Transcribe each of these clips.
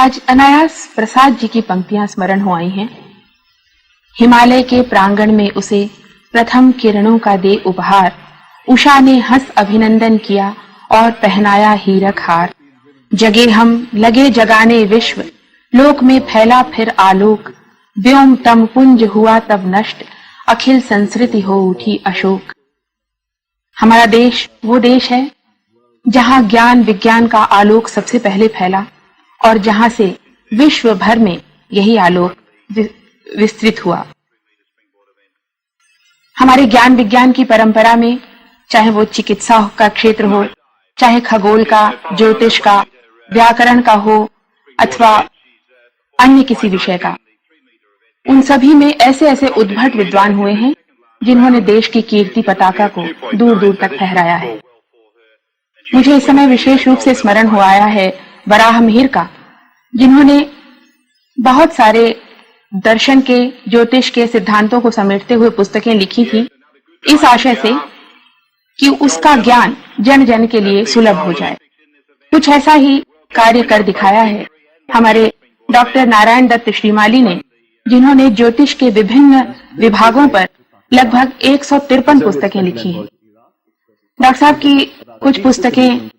आज अनायास प्रसाद जी की पंक्तियां स्मरण हो आई हैं। हिमालय के प्रांगण में उसे प्रथम किरणों का दे उपहार, उषा ने हंस अभिनंदन किया और पहनाया हीरक हार। जगे हम लगे जगाने विश्व, लोक में फैला फिर आलोक। व्योम तम पुंज हुआ तब नष्ट, अखिल संस्कृति हो उठी अशोक। हमारा देश वो देश है जहां ज्ञान विज्ञान का आलोक सबसे पहले फैला और जहां से विश्व भर में यही आलोक विस्तृत हुआ। हमारे ज्ञान विज्ञान की परंपरा में चाहे वो चिकित्सा का क्षेत्र हो, चाहे खगोल का, ज्योतिष का, व्याकरण का हो अथवा अन्य किसी विषय का, उन सभी में ऐसे ऐसे उद्भट विद्वान हुए हैं जिन्होंने देश की कीर्ति पताका को दूर दूर तक फहराया है। मुझे इस समय विशेष रूप से स्मरण हो आया है वराह मिहिर का, जिन्होंने बहुत सारे दर्शन के, ज्योतिष के सिद्धांतों को समेटते हुए पुस्तकें लिखी थी, इस आशय से कि उसका ज्ञान जन जन के लिए सुलभ हो जाए। कुछ ऐसा ही कार्य कर दिखाया है हमारे डॉक्टर नारायण दत्त श्रीमाली ने, जिन्होंने ज्योतिष के विभिन्न विभागों पर लगभग 153 पुस्तकें लिखी हैं। डॉक्टर साहब की कुछ पुस्तकें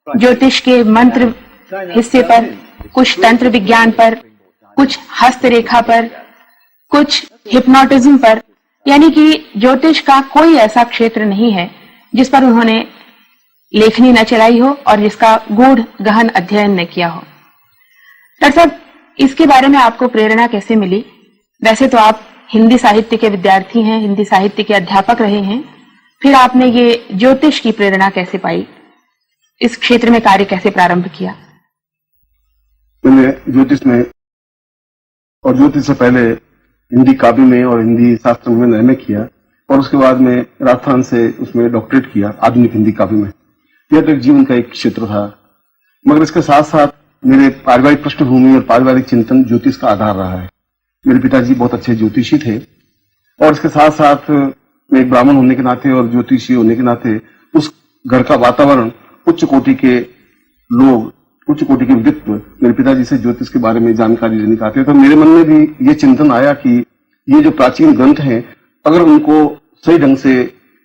ज्योतिष के मंत्र हिस्से पर, कुछ तंत्र विज्ञान पर, कुछ हस्तरेखा पर, कुछ हिप्नोटिज्म पर, यानी कि ज्योतिष का कोई ऐसा क्षेत्र नहीं है जिस पर उन्होंने लेखनी न चलाई हो और जिसका गूढ़ गहन अध्ययन न किया हो। डॉक्टर साहब, इसके बारे में आपको प्रेरणा कैसे मिली? वैसे तो आप हिंदी साहित्य के विद्यार्थी हैं, हिंदी साहित्य के अध्यापक रहे हैं, फिर आपने ये ज्योतिष की प्रेरणा कैसे पाई? इस क्षेत्र में कार्य कैसे प्रारंभ किया? मैंने ज्योतिष में और ज्योतिष से पहले हिंदी काव्य में और हिंदी शास्त्र में मैंने MA किया और उसके बाद में राजस्थान से उसमें डॉक्टरेट किया आधुनिक हिंदी काव्य में। यह तो एक जीवन का एक क्षेत्र था, मगर इसके साथ साथ मेरे पारिवारिक पृष्ठभूमि और पारिवारिक चिंतन ज्योतिष का आधार रहा है। मेरे पिताजी बहुत अच्छे ज्योतिषी थे और इसके साथ साथ मैं एक ब्राह्मण होने के नाते और ज्योतिषी होने के नाते उस घर का वातावरण, उच्च कोटि के लोग, उच्च कोटि के व्यक्तित्व मेरे पिताजी से ज्योतिष के बारे में जानकारी लेने आते, तो मेरे मन में भी ये चिंतन आया कि ये जो प्राचीन ग्रंथ हैं, अगर उनको सही ढंग से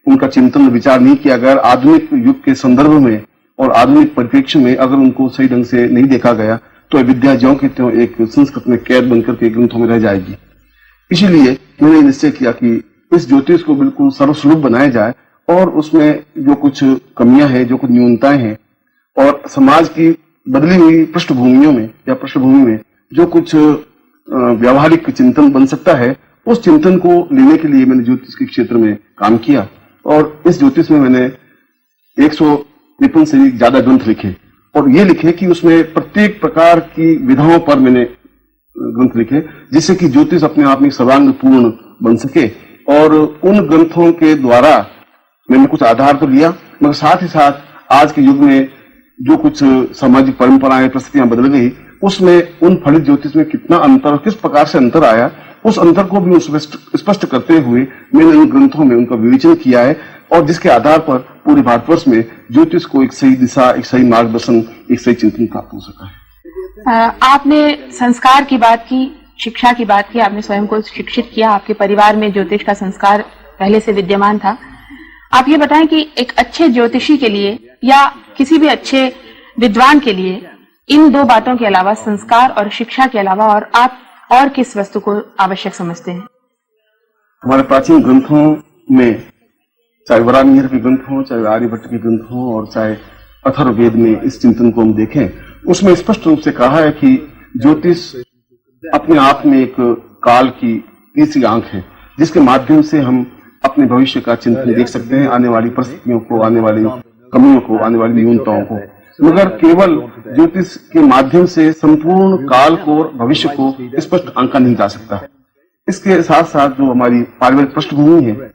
उनका चिंतन विचार नहीं किया गया, आधुनिक युग के संदर्भ में और आधुनिक परिप्रेक्ष्य में अगर उनको सही ढंग से नहीं देखा गया तो विद्या ज्यों की त्यों एक संस्कृत में कैद बनकर के ग्रंथों में रह जाएगी। इसीलिए मैंने निश्चय किया कि इस ज्योतिष को बिल्कुल सर्वस्वरूप बनाया जाए और उसमें जो कुछ कमियां हैं, जो कुछ न्यूनताएं हैं और समाज की बदली हुई पृष्ठभूमियों में या पृष्ठभूमि में जो कुछ व्यावहारिक चिंतन बन सकता है, उस चिंतन को लेने के लिए मैंने ज्योतिष के क्षेत्र में काम किया और इस ज्योतिष में मैंने 153 से ज्यादा ग्रंथ लिखे और ये लिखे कि उसमें प्रत्येक प्रकार की विधाओं पर मैंने ग्रंथ लिखे, जिससे कि ज्योतिष अपने आप में सर्वांग पूर्ण बन सके। और उन ग्रंथों के द्वारा मैंने कुछ आधार तो लिया, मगर साथ ही साथ आज के युग में जो कुछ सामाजिक परंपराएं, परिस्थितियां बदल गई, उसमें उन फलित ज्योतिष में कितना अंतर और किस प्रकार से अंतर आया, उस अंतर को भी स्पष्ट करते हुए मैंने उन ग्रंथों में उनका विवेचन किया है और जिसके आधार पर पूरे भारतवर्ष में ज्योतिष को एक सही दिशा, एक सही मार्गदर्शन, एक सही चिंतन प्राप्त हो सका है। आपने संस्कार की बात की, शिक्षा की बात की, आपने स्वयं को शिक्षित किया, आपके परिवार में ज्योतिष का संस्कार पहले से विद्यमान था। आप ये बताएं कि एक अच्छे ज्योतिषी के लिए या किसी भी अच्छे विद्वान के लिए इन दो बातों के अलावा, संस्कार और शिक्षा के अलावा, और आप और किस वस्तु को आवश्यक समझते हैं? हमारे प्राचीन ग्रंथों में, चाहे वराह मिहिर के ग्रंथ हो, चाहे आर्यभट्ट के ग्रंथ हो और चाहे अथर्ववेद में इस चिंतन को हम देखें, उसमें स्पष्ट रूप से कहा है कि ज्योतिष अपने आप में एक काल की तीसरी आंख है, जिसके माध्यम से हम अपने भविष्य का चिंतन देख सकते हैं, आने वाली परिस्थितियों को, आने वाली कमियों को, आने वाली न्यूनताओं को। मगर केवल ज्योतिष के माध्यम से संपूर्ण काल को और भविष्य को स्पष्ट आंका नहीं जा सकता। इसके साथ साथ जो हमारी पारिवारिक पृष्ठभूमि है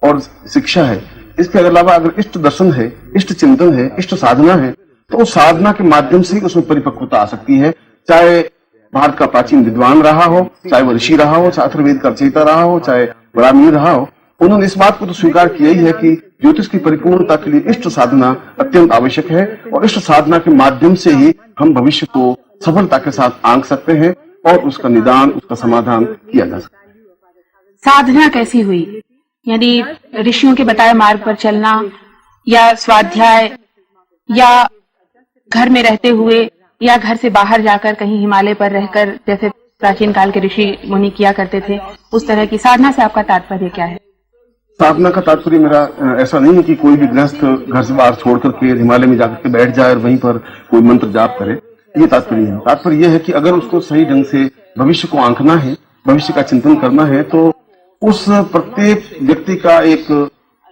और शिक्षा है, इसके अलावा अगर इष्ट दर्शन है, इष्ट चिंतन है, इष्ट साधना है, तो उस साधना के माध्यम से ही उसमें परिपक्वता आ सकती है। चाहे भारत का प्राचीन विद्वान रहा हो, चाहे वह ऋषि रहा हो, चाहे अथर्ववेद का रचयिता रहा हो, चाहे वराह मिहिर रहा हो, उन्होंने इस बात को तो स्वीकार किया ही है कि ज्योतिष की परिपूर्णता के लिए इष्ट साधना अत्यंत आवश्यक है और इष्ट साधना के माध्यम से ही हम भविष्य को सफलता के साथ आंक सकते हैं और उसका निदान, उसका समाधान किया जा सकता है। साधना कैसी हुई? यानी ऋषियों के बताए मार्ग पर चलना, या स्वाध्याय, या घर में रहते हुए, या घर से बाहर जाकर कहीं हिमालय पर रहकर, जैसे प्राचीन काल के ऋषि मुनि किया करते थे, उस तरह की साधना से आपका तात्पर्य क्या है? साधना का तात्पर्य मेरा ऐसा नहीं है कि कोई भी गृहस्थ घर से बाहर छोड़ करके हिमालय में जाकर के बैठ जाए और वहीं पर कोई मंत्र जाप करे, ये तात्पर्य है। तात्पर्य यह है कि अगर उसको सही ढंग से भविष्य को आंकना है, भविष्य का चिंतन करना है, तो उस प्रत्येक व्यक्ति का एक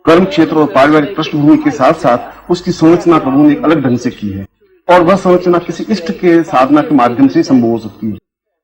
कर्म क्षेत्र और पारिवारिक पृष्ठभूमि के साथ साथ उसकी संरचना प्रभु ने एक अलग ढंग से की है, और वह संरचना किसी इष्ट के साधना के माध्यम से संभव हो सकती है।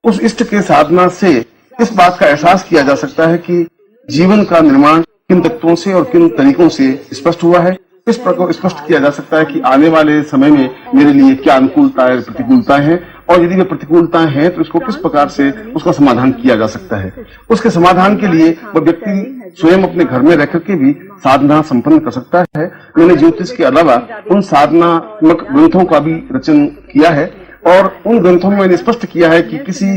उस इष्ट के साधना से इस बात का एहसास किया जा सकता है कि जीवन का निर्माण किन तत्वों से और किन तरीकों से स्पष्ट हुआ है। इस प्रकार स्पष्ट किया जा सकता है कि आने वाले समय में मेरे लिए क्या अनुकूलता है, प्रतिकूलता है, और यदि वे प्रतिकूलताएं हैं तो इसको किस प्रकार से उसका समाधान किया जा सकता है। उसके समाधान के लिए वह व्यक्ति स्वयं अपने घर में रह करके भी साधना संपन्न कर सकता है। मैंने ज्योतिष के अलावा उन साधनात्मक ग्रंथों का भी रचन किया है, और उन ग्रंथों में मैंने स्पष्ट किया है कि किसी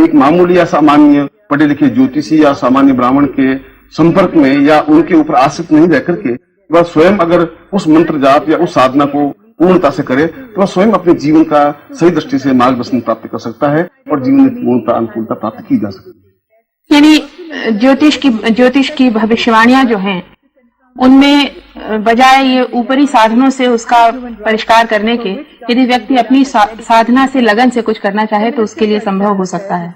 एक मामूली या सामान्य पढ़े लिखे ज्योतिषी या सामान्य ब्राह्मण के संपर्क में या उनके ऊपर आश्रित नहीं रह करके वह स्वयं अगर उस मंत्र जाप या उस साधना को पूर्णता से करे तो वह स्वयं अपने जीवन का सही दृष्टि से मार्गदर्शन प्राप्त कर सकता है और जीवन में पूर्णता अनुकूलता प्राप्त की जा सकती है। यानी ज्योतिष की भविष्यवाणियां जो हैं, उनमें बजाय ये ऊपरी साधनों से उसका परिष्कार करने के, यदि व्यक्ति अपनी साधना से लगन से कुछ करना चाहे तो उसके लिए संभव हो सकता है।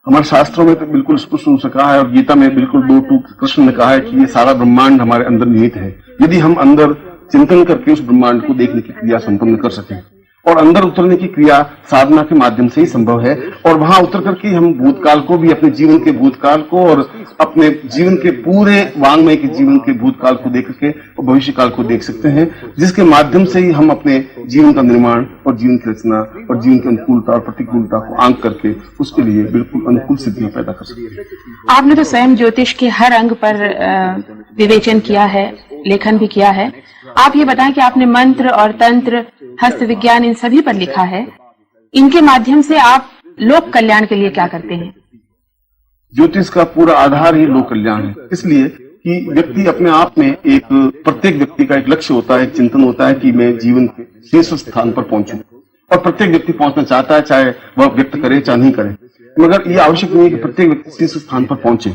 हमारे शास्त्रों में तो बिल्कुल स्पष्ट रूप से कहा है, और गीता में बिल्कुल 2 कृष्ण ने कहा है कि ये सारा ब्रह्मांड हमारे अंदर निहित है। यदि हम अंदर चिंतन करके उस ब्रह्मांड को देखने की क्रिया संपन्न कर सकें, और अंदर उतरने की क्रिया साधना के माध्यम से ही संभव है, और वहां उतर करके हम भूतकाल को भी, अपने जीवन के भूतकाल को और अपने जीवन के पूरे वांग्मय के जीवन के भूतकाल को देख करके और भविष्य काल को देख सकते हैं, जिसके माध्यम से ही हम अपने जीवन का निर्माण और जीवन की रचना और जीवन की अनुकूलता और प्रतिकूलता को आंक करके उसके लिए बिल्कुल अनुकूल स्थितियां पैदा कर सकते हैं। आपने तो स्वयं ज्योतिष के हर अंग पर विवेचन किया है, लेखन भी किया है। आप ये बताएं कि आपने मंत्र और तंत्र, हस्त विज्ञान, इन सभी पर लिखा है। इनके माध्यम से आप लोक कल्याण के लिए क्या करते हैं? ज्योतिष का पूरा आधार ही लोक कल्याण है, इसलिए कि व्यक्ति अपने आप में एक, प्रत्येक व्यक्ति का एक लक्ष्य होता है, एक चिंतन होता है कि मैं जीवन के शीर्ष स्थान पर पहुंचूं, और प्रत्येक व्यक्ति पहुंचना चाहता है, चाहे वह व्यक्त करे चाहे नहीं करे, मगर यह आवश्यक नहीं है कि प्रत्येक व्यक्ति शीर्ष स्थान पर पहुंचे।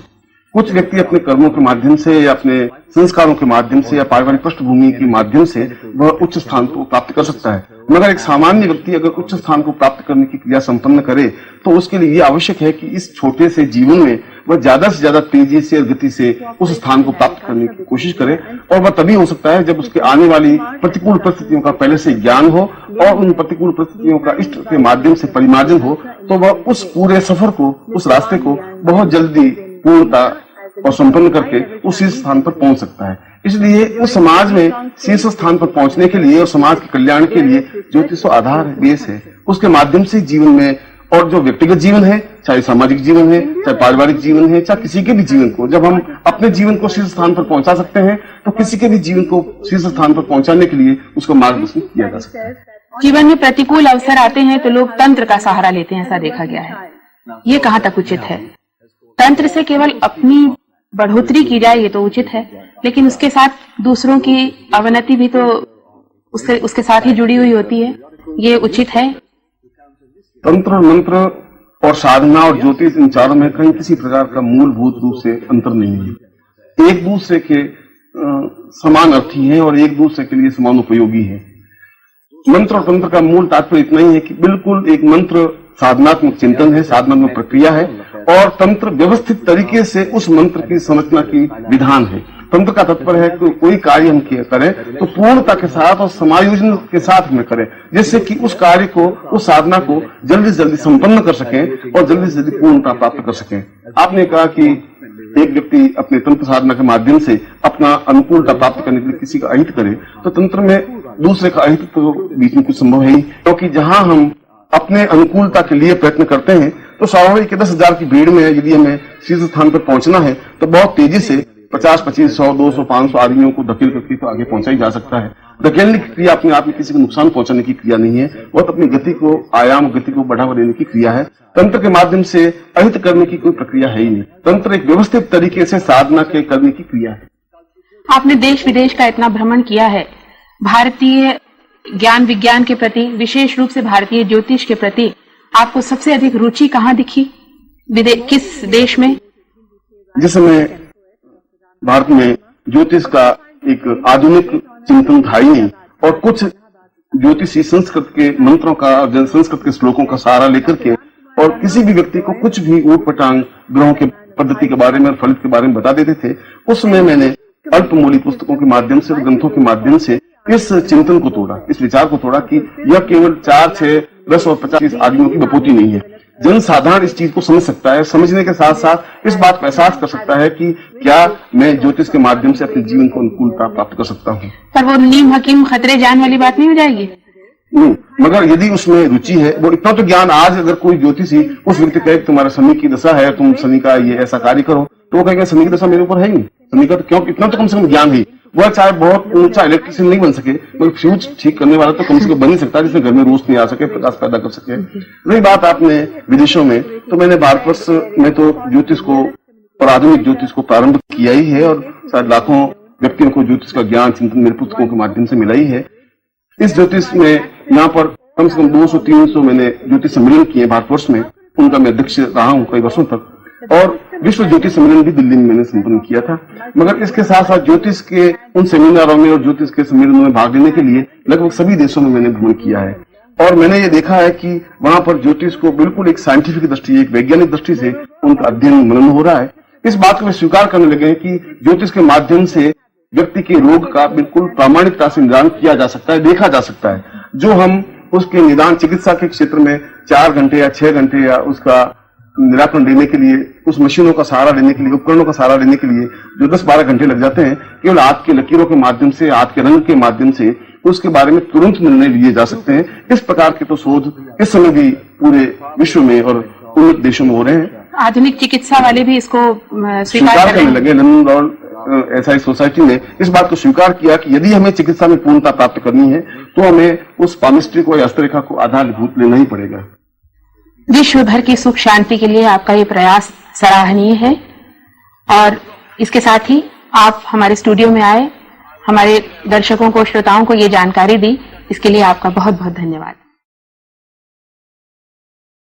कुछ व्यक्ति अपने कर्मों के माध्यम से या अपने संस्कारों के माध्यम से या पारिवारिक पृष्ठभूमि के माध्यम से वह उच्च स्थान को प्राप्त कर सकता है, मगर एक सामान्य व्यक्ति अगर उच्च स्थान को प्राप्त करने की क्रिया संपन्न करे तो उसके लिए यह आवश्यक है कि इस छोटे से जीवन में वह ज्यादा से ज्यादा तेजी से और गति से उस स्थान को प्राप्त करने की कोशिश करे, और वह तभी हो सकता है जब उसके आने वाली प्रतिकूल परिस्थितियों का पहले से ज्ञान हो और उन प्रतिकूल परिस्थितियों का इष्ट के माध्यम से परिमार्जन हो, तो वह उस पूरे सफर को, उस रास्ते को बहुत जल्दी पूर्णता और संपन्न करके उस शीर्ष स्थान पर पहुंच सकता है। इसलिए उस समाज में शीर्ष स्थान पर पहुंचने के लिए और समाज के कल्याण के लिए ज्योतिष आधार है, बेस है। उसके माध्यम से जीवन में, और जो व्यक्तिगत जीवन है, चाहे सामाजिक जीवन है, चाहे पारिवारिक जीवन है, चाहे किसी के भी जीवन को, जब हम अपने जीवन को शीर्ष स्थान पर पहुंचा सकते हैं तो किसी के भी जीवन को शीर्ष स्थान पर पहुंचाने के लिए उसका मार्गदर्शन किया जा सकता है। जीवन में प्रतिकूल अवसर आते हैं तो लोग तंत्र का सहारा लेते हैं, ऐसा देखा गया है। ये कहाँ तक उचित है? तंत्र से केवल अपनी बढ़ोतरी की जाए ये तो उचित है, लेकिन उसके साथ दूसरों की अवनति भी तो उसके साथ ही जुड़ी हुई होती है। ये उचित है? तंत्र और मंत्र और साधना और ज्योतिष, इन चारों में कहीं किसी प्रकार का मूलभूत रूप से अंतर नहीं है। एक दूसरे के समान अर्थी है और एक दूसरे के लिए समान उपयोगी है। मंत्र और तंत्र का मूल तात्पर्य इतना ही है कि बिल्कुल एक मंत्र साधनात्मक चिंतन है, साधनात्मक प्रक्रिया है, और तंत्र व्यवस्थित तरीके से उस मंत्र की संरचना की विधान है। तंत्र का तात्पर्य है कि कोई कार्य हम करें तो पूर्णता के साथ और समायोजन के साथ में करें, जिससे कि उस कार्य को, उस साधना को जल्दी से जल्दी संपन्न कर सकें और जल्दी से जल्दी पूर्णता प्राप्त कर सकें। आपने कहा कि एक व्यक्ति अपने तंत्र साधना के माध्यम से अपना अनुकूलता प्राप्त करने के लिए किसी का अहित करे, तो तंत्र में दूसरे का अहित तो बीच में कुछ संभव है ही, क्योंकि जहां हम अपने अनुकूलता के लिए प्रयत्न करते हैं तो स्वाभाविक 10,000 की भीड़ में यदि हमें शीर्ष स्थान पर पहुंचना है तो बहुत तेजी से 50, 25, 100, 200, 500 आदमियों को धकेल करके तो आगे पहुंचा ही जा सकता है। वैज्ञानिक क्रिया अपने आप में किसी को नुकसान पहुंचाने की क्रिया नहीं है, वह तो अपनी गति को आयाम गति को बढ़ावा देने की क्रिया है। तंत्र के माध्यम से अहित करने की कोई प्रक्रिया है ही नहीं। तंत्र एक व्यवस्थित तरीके से साधना के करने की क्रिया है। आपने देश विदेश का इतना भ्रमण किया है, भारतीय ज्ञान विज्ञान के प्रति, विशेष रूप से भारतीय ज्योतिष के प्रति आपको सबसे अधिक रुचि कहाँ दिखी? किस देश में? जिस समय भारत में ज्योतिष का एक आधुनिक चिंतन था ही नहीं और कुछ ज्योतिषी संस्कृत के मंत्रों का और संस्कृत के श्लोकों का सहारा लेकर के और किसी भी व्यक्ति को कुछ भी ऊट पटांग ग्रहों के पद्धति के बारे में और फलित के बारे में बता देते थे, उस समय मैंने अल्पमूली पुस्तकों के माध्यम से और ग्रंथों के माध्यम से इस चिंतन को तोड़ा, इस विचार को तोड़ा कि यह केवल 4, 6, 10 और 50 आदमियों की बपोती नहीं है। जनसाधारण इस चीज को समझ सकता है, समझने के साथ साथ इस बात का एहसास कर सकता है कि क्या मैं ज्योतिष के माध्यम से अपने जीवन को अनुकूलता प्राप्त कर सकता हूँ। पर वो नीम हकीम खतरे जान वाली बात नहीं हो जाएगी? नहीं, मगर यदि उसमें रुचि है, वो इतना तो ज्ञान आज अगर कोई ज्योतिषी उस व्यक्ति कहे तुम्हारा शनि की दशा है, तुम शनि का ये ऐसा कार्य करो, तो वो कहेंगे शनि की दशा मेरे ऊपर है ही नहीं, शनि का तो क्यों, इतना तो कम से कम ज्ञान है। वह चाहे बहुत ऊंचा इलेक्ट्रिशियन नहीं बन सके, मगर फ्यूज ठीक करने वाला तो कम से कम बन ही सकता है, जिसमें घर में रोशनी आ सके, प्रकाश पैदा कर सके। रही बात आपने विदेशों में, तो मैंने भारतवर्ष में तो ज्योतिष को और आधुनिक ज्योतिष को प्रारंभ किया ही है और शायद लाखों व्यक्तियों को ज्योतिष का ज्ञान चिंतन मेरे पुस्तकों के माध्यम से मिला ही है। इस ज्योतिष में यहाँ पर कम से कम 200-300 मैंने ज्योतिष सम्मेलन किए भारतवर्ष में, उनका मैं अध्यक्ष रहा हूँ कई वर्षों तक, और विश्व ज्योतिष सम्मेलन भी दिल्ली में मैंने संपन्न किया था। मगर इसके साथ साथ ज्योतिष के उन सेमिनारों में और ज्योतिष के सम्मेलनों में भाग लेने के लिए लगभग सभी देशों में मैंने भ्रमण किया है और मैंने ये देखा है कि वहां पर ज्योतिष को बिल्कुल एक साइंटिफिक दृष्टि, एक वैज्ञानिक दृष्टि से उनका अध्ययन मनन हो रहा है। इस बात को वे स्वीकार करने लगे हैं कि ज्योतिष के माध्यम से व्यक्ति के रोग का बिल्कुल प्रामाणिकता से निदान किया जा सकता है, देखा जा सकता है। जो हम उसके निदान चिकित्सा के क्षेत्र में 4 घंटे या 6 घंटे या उसका निराकरण देने के लिए उस मशीनों का सहारा लेने के लिए, उपकरणों का सहारा लेने के लिए जो 10-12 घंटे लग जाते हैं, केवल हाथ की लकीरों के माध्यम से, हाथ के रंग के माध्यम से उसके बारे में तुरंत निर्णय लिए जा सकते हैं। इस प्रकार के तो शोध इस समय भी पूरे विश्व में और उन्नत देशों में हो रहे हैं। आधुनिक चिकित्सा वाले भी इसको स्वीकार करने लगे। लंदन और एसआई सोसाइटी ने इस बात को स्वीकार किया कि यदि हमें चिकित्सा में पूर्णता प्राप्त करनी है तो हमें उस पामिस्ट्री को या हस्तरेखा को आधारभूत लेना ही पड़ेगा। विश्व भर की सुख शांति के लिए आपका ये प्रयास सराहनीय है और इसके साथ ही आप हमारे स्टूडियो में आए, हमारे दर्शकों को, श्रोताओं को ये जानकारी दी, इसके लिए आपका बहुत बहुत धन्यवाद।